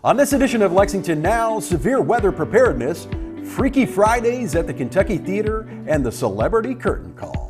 On this edition of Lexington Now, severe weather preparedness, Freaky Fridays at the Kentucky Theater, and the celebrity curtain call.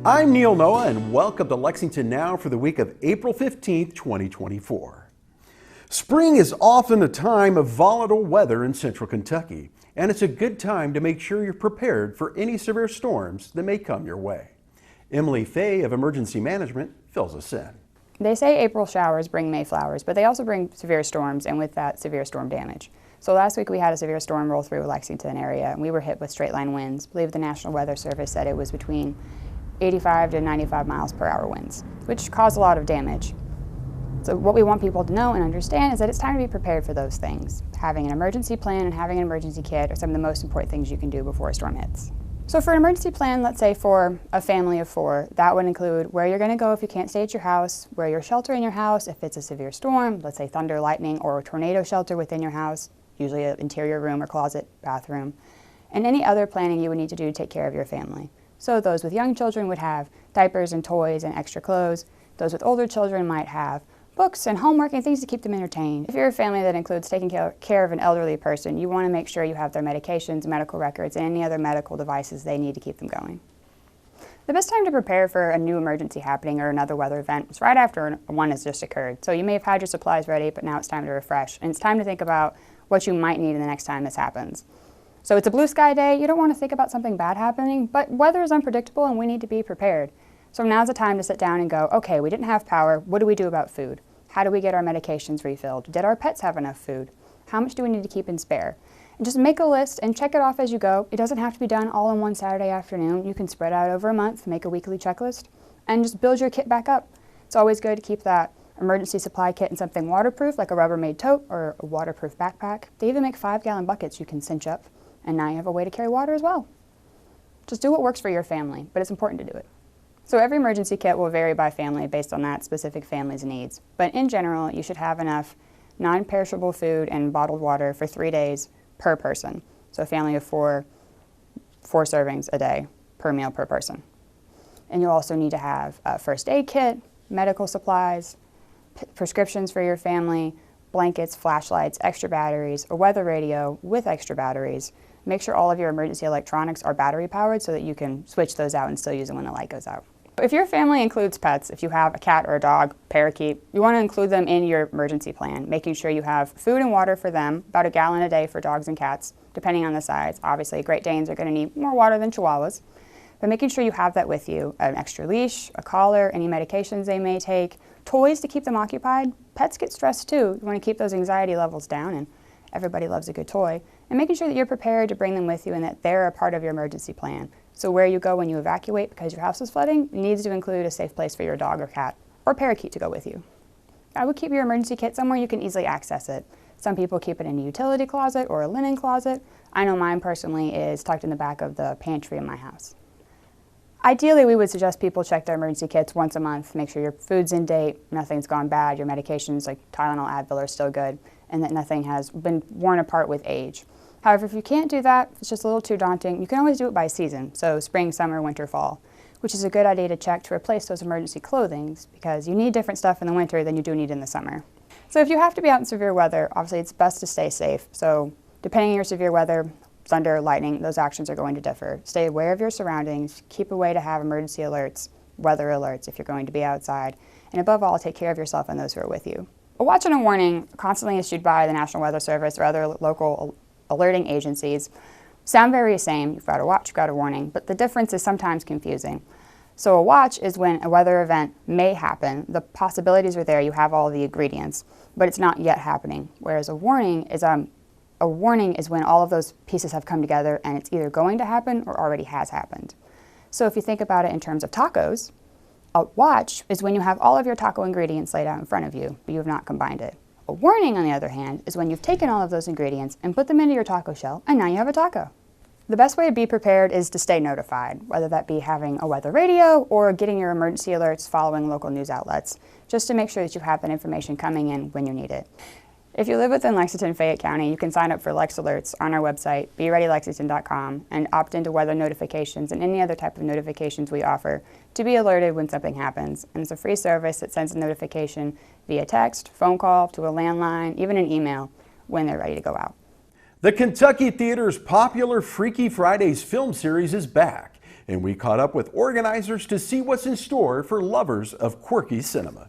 I'm Neil Noah, and welcome to Lexington Now for the week of April 15th, 2024. Spring is often a time of volatile weather in central Kentucky, and it's a good time to make sure you're prepared for any severe storms that may come your way. Emily Fay of Emergency Management fills us in. They say April showers bring May flowers, but they also bring severe storms, and with that, severe storm damage. So last week we had a severe storm roll through the Lexington area, and we were hit with straight line winds. I believe the National Weather Service said it was between 85 to 95 miles per hour winds, which caused a lot of damage. So what we want people to know and understand is that it's time to be prepared for those things. Having an emergency plan and having an emergency kit are some of the most important things you can do before a storm hits. So for an emergency plan, let's say for a family of 4, that would include where you're going to go if you can't stay at your house, where you're sheltering your house if it's a severe storm, let's say thunder, lightning, or a tornado shelter within your house, usually an interior room or closet, bathroom, and any other planning you would need to do to take care of your family. So those with young children would have diapers and toys and extra clothes. Those with older children might have books and homework and things to keep them entertained. If you're a family that includes taking care of an elderly person, you want to make sure you have their medications, medical records, and any other medical devices they need to keep them going. The best time to prepare for a new emergency happening or another weather event is right after one has just occurred. So you may have had your supplies ready, but now it's time to refresh. And it's time to think about what you might need the next time this happens. So it's a blue sky day, you don't want to think about something bad happening, but weather is unpredictable and we need to be prepared. So now's the time to sit down and go, okay, we didn't have power, what do we do about food? How do we get our medications refilled? Did our pets have enough food? How much do we need to keep in spare? And just make a list and check it off as you go. It doesn't have to be done all in one Saturday afternoon. You can spread out over a month, make a weekly checklist, and just build your kit back up. It's always good to keep that emergency supply kit in something waterproof, like a Rubbermaid tote or a waterproof backpack. They even make 5-gallon buckets you can cinch up. And now you have a way to carry water as well. Just do what works for your family, but it's important to do it. So every emergency kit will vary by family based on that specific family's needs. But in general, you should have enough non-perishable food and bottled water for 3 days per person. So a family of 4 servings a day per meal per person. And you'll also need to have a first aid kit, medical supplies, prescriptions for your family, blankets, flashlights, extra batteries, a weather radio with extra batteries. Make sure all of your emergency electronics are battery powered so that you can switch those out and still use them when the light goes out. If your family includes pets, if you have a cat or a dog, parakeet, you want to include them in your emergency plan, making sure you have food and water for them, about 1 gallon a day for dogs and cats, depending on the size. Obviously, Great Danes are going to need more water than Chihuahuas, but making sure you have that with you, an extra leash, a collar, any medications they may take, toys to keep them occupied. Pets get stressed too. You want to keep those anxiety levels down, and everybody loves a good toy. And making sure that you're prepared to bring them with you and that they're a part of your emergency plan. So where you go when you evacuate because your house is flooding needs to include a safe place for your dog or cat or parakeet to go with you. I would keep your emergency kit somewhere you can easily access it. Some people keep it in a utility closet or a linen closet. I know mine personally is tucked in the back of the pantry in my house. Ideally, we would suggest people check their emergency kits once a month, make sure your food's in date, nothing's gone bad, your medications like Tylenol, Advil are still good, and that nothing has been worn apart with age. However, if you can't do that, if it's just a little too daunting, you can always do it by season, so spring, summer, winter, fall, which is a good idea to check to replace those emergency clothings because you need different stuff in the winter than you do need in the summer. So if you have to be out in severe weather, obviously it's best to stay safe. So depending on your severe weather, thunder, lightning, those actions are going to differ. Stay aware of your surroundings, keep a way to have emergency alerts, weather alerts if you're going to be outside, and above all, take care of yourself and those who are with you. A watch and a warning constantly issued by the National Weather Service or other local alerting agencies sound very the same. You've got a watch, you've got a warning, but the difference is sometimes confusing. So a watch is when a weather event may happen. The possibilities are there, you have all the ingredients, but it's not yet happening. Whereas a warning is when all of those pieces have come together and it's either going to happen or already has happened. So if you think about it in terms of tacos, a watch is when you have all of your taco ingredients laid out in front of you, but you have not combined it. A warning, on the other hand, is when you've taken all of those ingredients and put them into your taco shell, and now you have a taco. The best way to be prepared is to stay notified, whether that be having a weather radio or getting your emergency alerts following local news outlets, just to make sure that you have that information coming in when you need it. If you live within Lexington and Fayette County, you can sign up for Lex Alerts on our website, BeReadyLexington.com, and opt into weather notifications and any other type of notifications we offer to be alerted when something happens. And it's a free service that sends a notification via text, phone call, to a landline, even an email when they're ready to go out. The Kentucky Theater's popular Freaky Fridays film series is back, and we caught up with organizers to see what's in store for lovers of quirky cinema.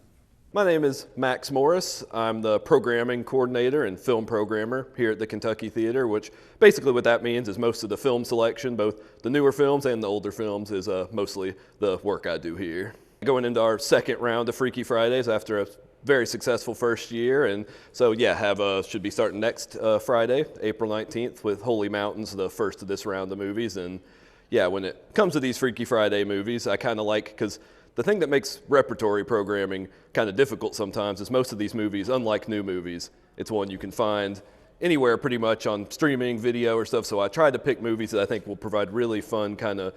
My name is Max Morris. I'm the programming coordinator and film programmer here at the Kentucky Theater, which basically what that means is most of the film selection, both the newer films and the older films, is mostly the work I do here. Going into our second round of Freaky Fridays after a very successful first year, and so yeah, should be starting next Friday, April 19th, with Holy Mountains, the first of this round of movies. And yeah, when it comes to these Freaky Friday movies, I kind of like, because the thing that makes repertory programming kind of difficult sometimes is most of these movies, unlike new movies, it's one you can find anywhere pretty much on streaming, video or stuff. So I tried to pick movies that I think will provide really fun kind of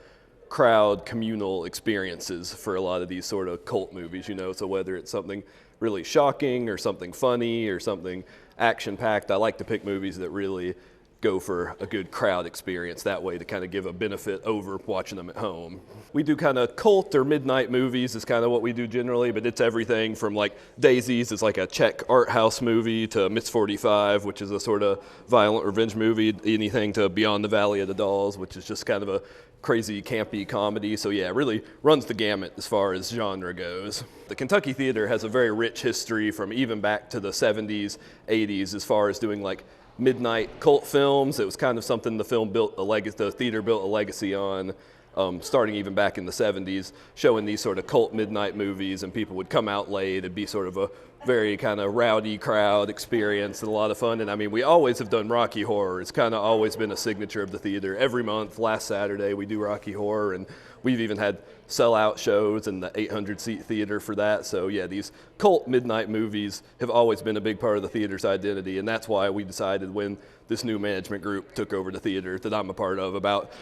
crowd communal experiences for a lot of these sort of cult movies, you know. So whether it's something really shocking or something funny or something action-packed, I like to pick movies that really go for a good crowd experience that way, to kind of give a benefit over watching them at home. We do kind of cult or midnight movies is kind of what we do generally, but it's everything from like Daisies is like a Czech art house movie to Miss 45, which is a sort of violent revenge movie, anything to Beyond the Valley of the Dolls, which is just kind of a crazy campy comedy. So yeah, it really runs the gamut as far as genre goes. The Kentucky Theater has a very rich history from even back to the 70s, 80s as far as doing like midnight cult films. It was kind of something the theater built a legacy on, starting even back in the 70s, showing these sort of cult midnight movies, and people would come out late. It'd be sort of a very kind of rowdy crowd experience and a lot of fun. And I mean, we always have done Rocky Horror. It's kind of always been a signature of the theater. Every month, last Saturday, we do Rocky Horror, and we've even had sellout shows in the 800-seat theater for that. So yeah, these cult midnight movies have always been a big part of the theater's identity, and that's why we decided when this new management group took over the theater that I'm a part of about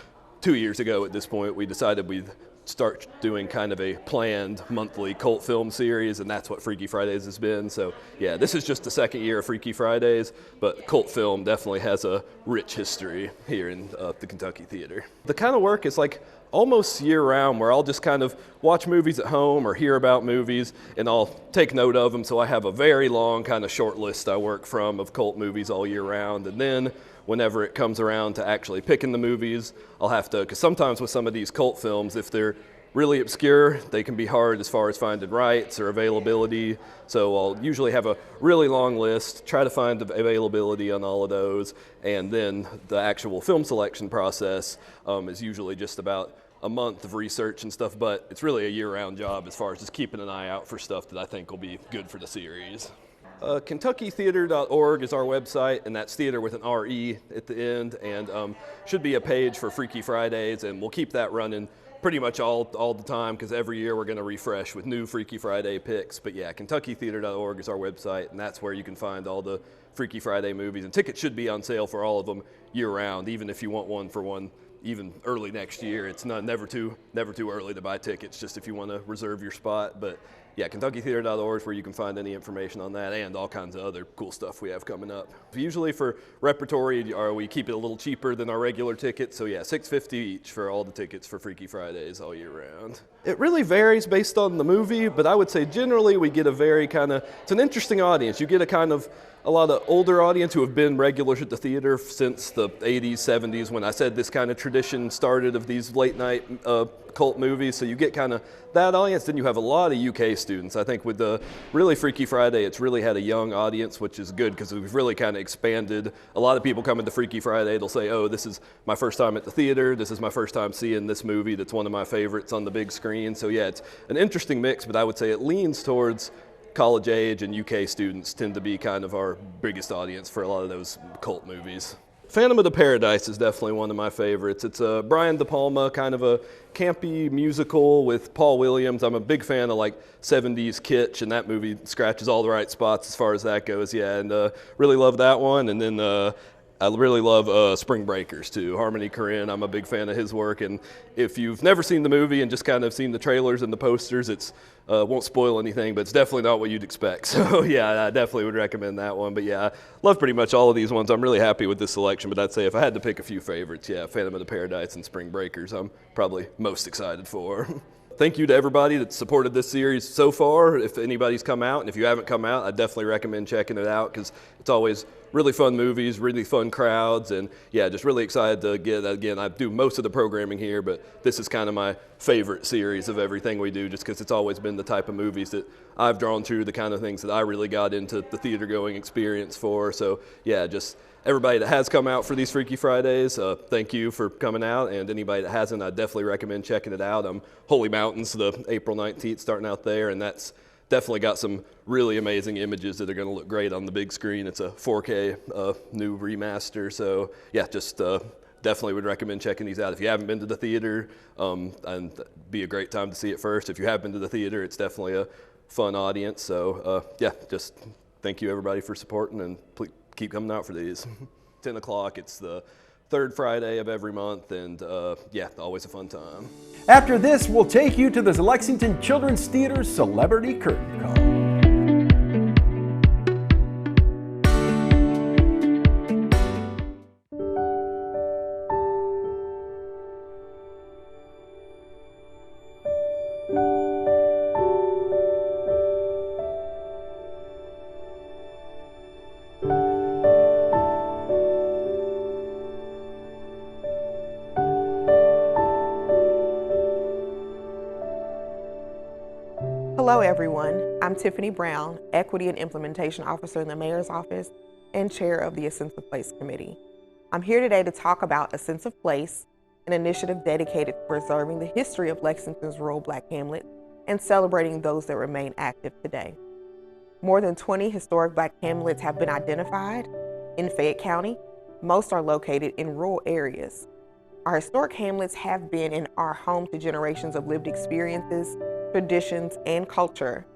2 years ago at this point, we decided we'd start doing kind of a planned monthly cult film series, and that's what Freaky Fridays has been. So yeah, this is just the second year of Freaky Fridays, but cult film definitely has a rich history here in the Kentucky Theater. The kind of work is like almost year-round, where I'll just kind of watch movies at home or hear about movies, and I'll take note of them. So I have a very long kind of short list I work from of cult movies all year round, and then whenever it comes around to actually picking the movies, I'll have to, because sometimes with some of these cult films, if they're really obscure, they can be hard as far as finding rights or availability. So I'll usually have a really long list, try to find availability on all of those, and then the actual film selection process is usually just about a month of research and stuff, but it's really a year-round job as far as just keeping an eye out for stuff that I think will be good for the series. KentuckyTheater.org is our website, and that's theater with an R-E at the end, and should be a page for Freaky Fridays, and we'll keep that running pretty much all the time, because every year we're going to refresh with new Freaky Friday picks. But yeah, KentuckyTheater.org is our website, and that's where you can find all the Freaky Friday movies, and tickets should be on sale for all of them year-round, even if you want one for one even early next year. It's never too early to buy tickets, just if you want to reserve your spot. But yeah, KentuckyTheater.org is where you can find any information on that and all kinds of other cool stuff we have coming up. Usually for repertory, we keep it a little cheaper than our regular tickets. So yeah, $6.50 each for all the tickets for Freaky Fridays all year round. It really varies based on the movie, but I would say generally we get a very it's an interesting audience. You get a lot of older audience who have been regulars at the theater since the 80s, 70s, when I said this kind of tradition started of these late night cult movies. So you get kind of that audience. Then you have a lot of UK students. I think with the really Freaky Friday, it's really had a young audience, which is good because we've really kind of expanded. A lot of people coming to Freaky Friday, they'll say, oh, this is my first time at the theater. This is my first time seeing this movie that's one of my favorites on the big screen. So yeah, it's an interesting mix, but I would say it leans towards college age, and UK students tend to be kind of our biggest audience for a lot of those cult movies. Phantom of the Paradise is definitely one of my favorites. It's a Brian De Palma kind of a campy musical with Paul Williams. I'm a big fan of like 70s kitsch, and that movie scratches all the right spots as far as that goes. Yeah, and really love that one. And then I really love Spring Breakers too. Harmony Korine, I'm a big fan of his work, and if you've never seen the movie and just kind of seen the trailers and the posters, it's won't spoil anything, but it's definitely not what you'd expect. So yeah, I definitely would recommend that one. But yeah, I love pretty much all of these ones. I'm really happy with this selection, but I'd say if I had to pick a few favorites, yeah, Phantom of the Paradise and Spring Breakers, I'm probably most excited for. Thank you to everybody that supported this series so far. If anybody's come out, and if you haven't come out, I definitely recommend checking it out because it's always really fun movies, really fun crowds, and yeah, just really excited to get, again, I do most of the programming here, but this is kind of my favorite series of everything we do just because it's always been the type of movies that I've drawn to, the kind of things that I really got into the theater going experience for. So yeah, just everybody that has come out for these Freaky Fridays, thank you for coming out, and anybody that hasn't, I definitely recommend checking it out. Holy Mountains, the April 19th, starting out there, and that's definitely got some really amazing images that are going to look great on the big screen. It's a 4K new remaster, so yeah, just definitely would recommend checking these out. If you haven't been to the theater, and be a great time to see it first. If you have been to the theater, it's definitely a fun audience. So yeah, just thank you everybody for supporting, and please keep coming out for these. 10 o'clock, it's the third Friday of every month, and yeah, always a fun time. After this, we'll take you to the Lexington Children's Theater's Celebrity Curtain Call. Hello everyone, I'm Tiffany Brown, Equity and Implementation Officer in the Mayor's Office and Chair of the A Sense of Place Committee. I'm here today to talk about A Sense of Place, an initiative dedicated to preserving the history of Lexington's rural Black hamlet and celebrating those that remain active today. More than 20 historic Black hamlets have been identified in Fayette County. Most are located in rural areas. Our historic hamlets have been and are home to generations of lived experiences, traditions, and culture.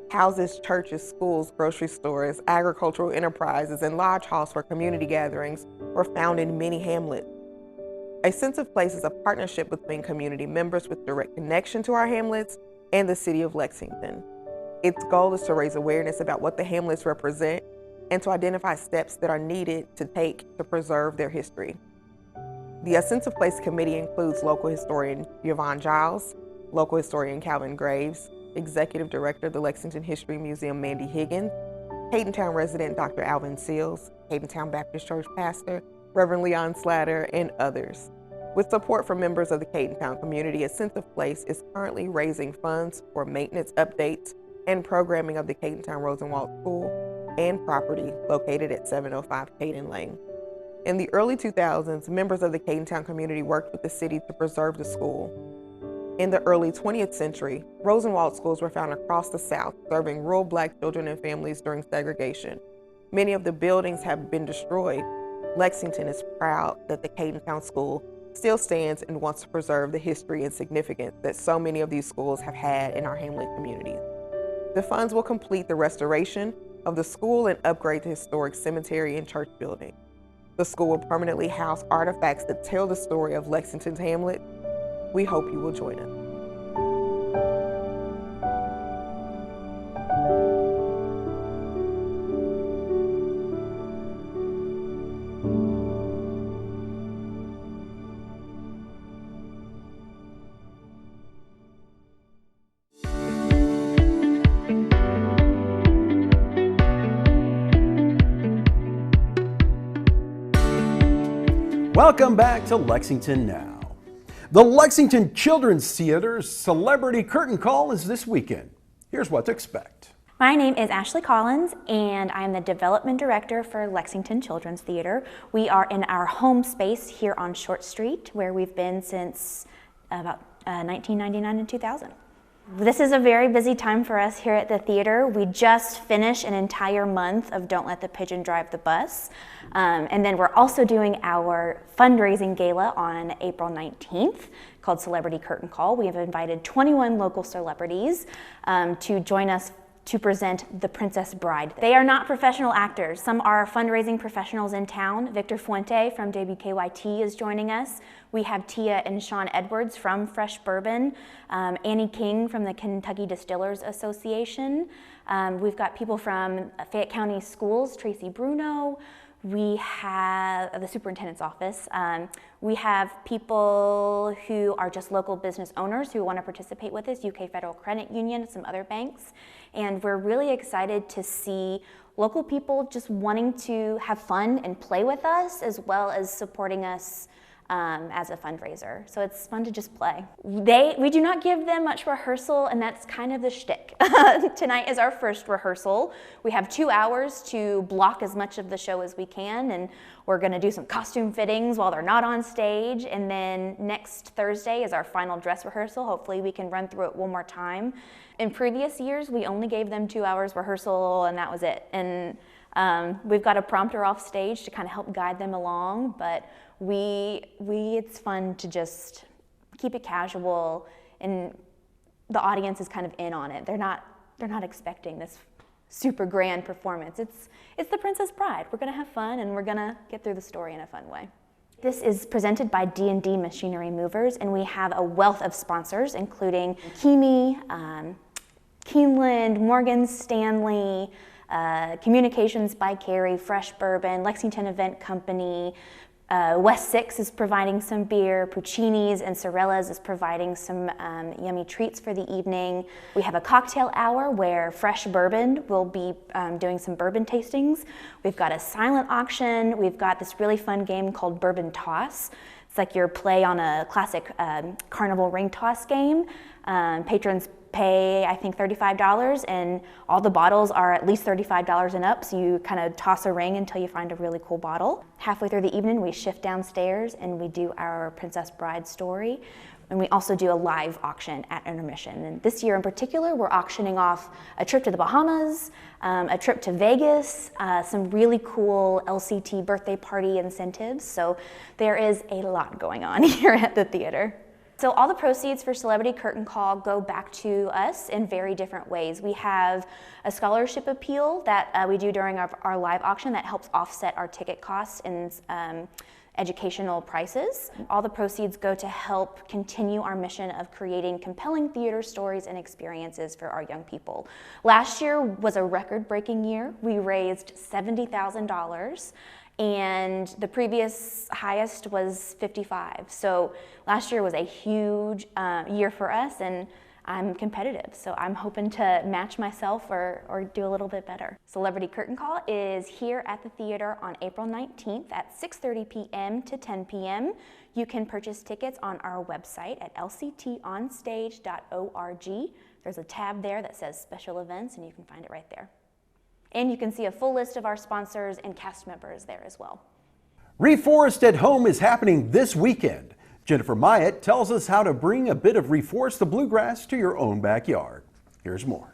Houses, churches, schools, grocery stores, agricultural enterprises, and lodge halls for community gatherings were found in many hamlets. A Sense of Place is a partnership between community members with direct connection to our hamlets and the city of Lexington. Its goal is to raise awareness about what the hamlets represent and to identify steps that are needed to take to preserve their history. The A Sense of Place committee includes local historian Yvonne Giles, local historian Calvin Graves, Executive Director of the Lexington History Museum Mandy Higgins, Haydentown resident Dr. Alvin Seals, Haydentown Baptist Church pastor Reverend Leon Slatter, and others. With support from members of the Haydentown community, A Sense of Place is currently raising funds for maintenance updates and programming of the Haydentown Rosenwald School and property located at 705 Hayden Lane. In the early 2000s, members of the Haydentown community worked with the city to preserve the school. In the early 20th century, Rosenwald schools were found across the South, serving rural Black children and families during segregation. Many of the buildings have been destroyed. Lexington is proud that the Haydentown School still stands and wants to preserve the history and significance that so many of these schools have had in our hamlet communities. The funds will complete the restoration of the school and upgrade the historic cemetery and church building. The school will permanently house artifacts that tell the story of Lexington's hamlet. We hope you will join us. Welcome back to Lexington Now. The Lexington Children's Theater's Celebrity Curtain Call is this weekend. Here's what to expect. My name is Ashley Collins, and I'm the Development Director for Lexington Children's Theater. We are in our home space here on Short Street, where we've been since about 1999 and 2000. This is a very busy time for us here at the theater. We just finished an entire month of Don't Let the Pigeon Drive the Bus. And then we're also doing our fundraising gala on April 19th called Celebrity Curtain Call. We have invited 21 local celebrities to join us to present The Princess Bride. They are not professional actors. Some are fundraising professionals in town. Victor Fuente from WKYT is joining us. We have Tia and Sean Edwards from Fresh Bourbon, Annie King from the Kentucky Distillers Association. We've got people from Fayette County Schools, Tracy Bruno. We have the superintendent's office. We have people who are just local business owners who want to participate with us, UK Federal Credit Union, some other banks. And we're really excited to see local people just wanting to have fun and play with us, as well as supporting us as a fundraiser. So it's fun to just play. We do not give them much rehearsal, and that's kind of the shtick. Tonight is our first rehearsal. We have 2 hours to block as much of the show as we can, and we're gonna do some costume fittings while they're not on stage, and then next Thursday is our final dress rehearsal. Hopefully we can run through it one more time. In previous years, we only gave them 2 hours rehearsal, and that was it. And we've got a prompter off stage to kind of help guide them along, but it's fun to just keep it casual, and the audience is kind of in on it. They're not expecting this super grand performance. It's The Princess Bride. We're gonna have fun, and we're gonna get through the story in a fun way. This is presented by D&D Machinery Movers, and we have a wealth of sponsors, including Kimi, Keeneland, Morgan Stanley, Communications by Carey, Fresh Bourbon, Lexington Event Company, West 6 is providing some beer, Puccini's and Sorella's is providing some yummy treats for the evening. We have a cocktail hour where Fresh Bourbon will be doing some bourbon tastings. We've got a silent auction. We've got this really fun game called Bourbon Toss. It's like your play on a classic carnival ring toss game. Patrons pay, I think, $35, and all the bottles are at least $35 and up, so you kind of toss a ring until you find a really cool bottle. Halfway through the evening, we shift downstairs and we do our Princess Bride story, and we also do a live auction at intermission. And this year in particular, we're auctioning off a trip to the Bahamas, a trip to Vegas, some really cool LCT birthday party incentives, so there is a lot going on here at the theater. So all the proceeds for Celebrity Curtain Call go back to us in very different ways. We have a scholarship appeal that we do during our live auction that helps offset our ticket costs and educational prices. All the proceeds go to help continue our mission of creating compelling theater stories and experiences for our young people. Last year was a record-breaking year. We raised $70,000. And the previous highest was 55. So last year was a huge year for us, and I'm competitive. So I'm hoping to match myself or do a little bit better. Celebrity Curtain Call is here at the theater on April 19th at 6:30 p.m. to 10 p.m. You can purchase tickets on our website at lctonstage.org. There's a tab there that says special events, and you can find it right there. And you can see a full list of our sponsors and cast members there as well. Reforest at Home is happening this weekend. Jennifer Myatt tells us how to bring a bit of Reforest the Bluegrass to your own backyard. Here's more.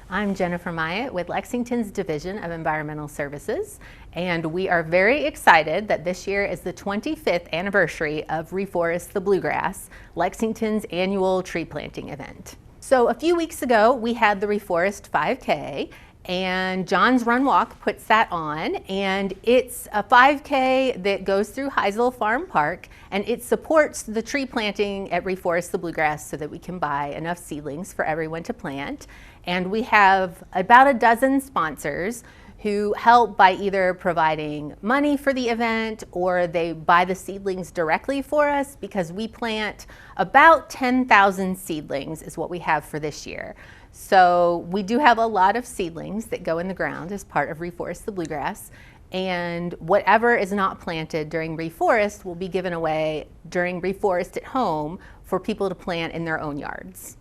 I'm Jennifer Myatt with Lexington's Division of Environmental Services, and we are very excited that this year is the 25th anniversary of Reforest the Bluegrass, Lexington's annual tree planting event. So a few weeks ago, we had the Reforest 5K, and John's Run Walk puts that on, and it's a 5K that goes through Heisel Farm Park, and it supports the tree planting at Reforest the Bluegrass so that we can buy enough seedlings for everyone to plant. And we have about a dozen sponsors who help by either providing money for the event or they buy the seedlings directly for us, because we plant about 10,000 seedlings is what we have for this year. So we do have a lot of seedlings that go in the ground as part of Reforest the Bluegrass, and whatever is not planted during Reforest will be given away during Reforest at Home for people to plant in their own yards.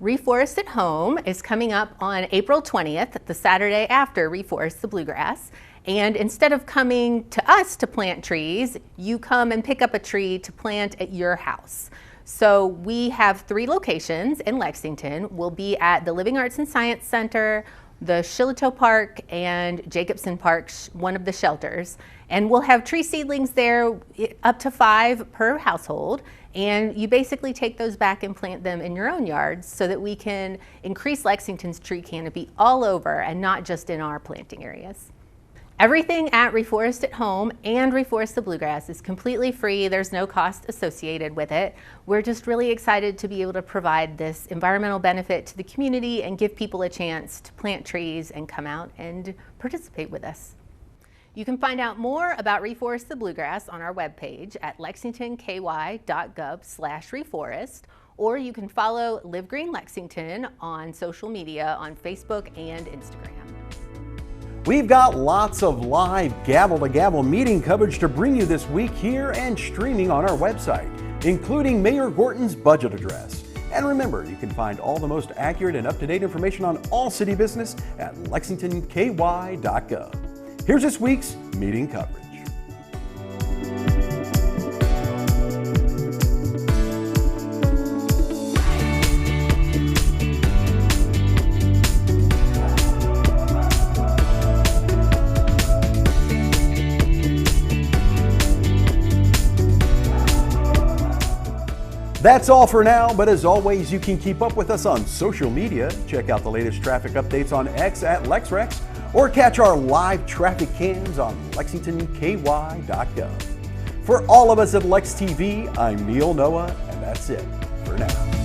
Reforest at Home is coming up on April 20th, the Saturday after Reforest the Bluegrass, and instead of coming to us to plant trees, you come and pick up a tree to plant at your house. So we have 3 locations in Lexington. We'll be at the Living Arts and Science Center, the Shillito Park, and Jacobson Park, one of the shelters. And we'll have tree seedlings there, up to 5 per household. And you basically take those back and plant them in your own yards so that we can increase Lexington's tree canopy all over and not just in our planting areas. Everything at Reforest at Home and Reforest the Bluegrass is completely free. There's no cost associated with it. We're just really excited to be able to provide this environmental benefit to the community and give people a chance to plant trees and come out and participate with us. You can find out more about Reforest the Bluegrass on our webpage at lexingtonky.gov/reforest, or you can follow Live Green Lexington on social media on Facebook and Instagram. We've got lots of live gavel-to-gavel meeting coverage to bring you this week here and streaming on our website, including Mayor Gorton's budget address. And remember, you can find all the most accurate and up-to-date information on all city business at lexingtonky.gov. Here's this week's meeting coverage. That's all for now, but as always, you can keep up with us on social media. Check out the latest traffic updates on X at LexRex, or catch our live traffic cams on lexingtonky.gov. For all of us at Lex TV, I'm Neil Noah, and that's it for now.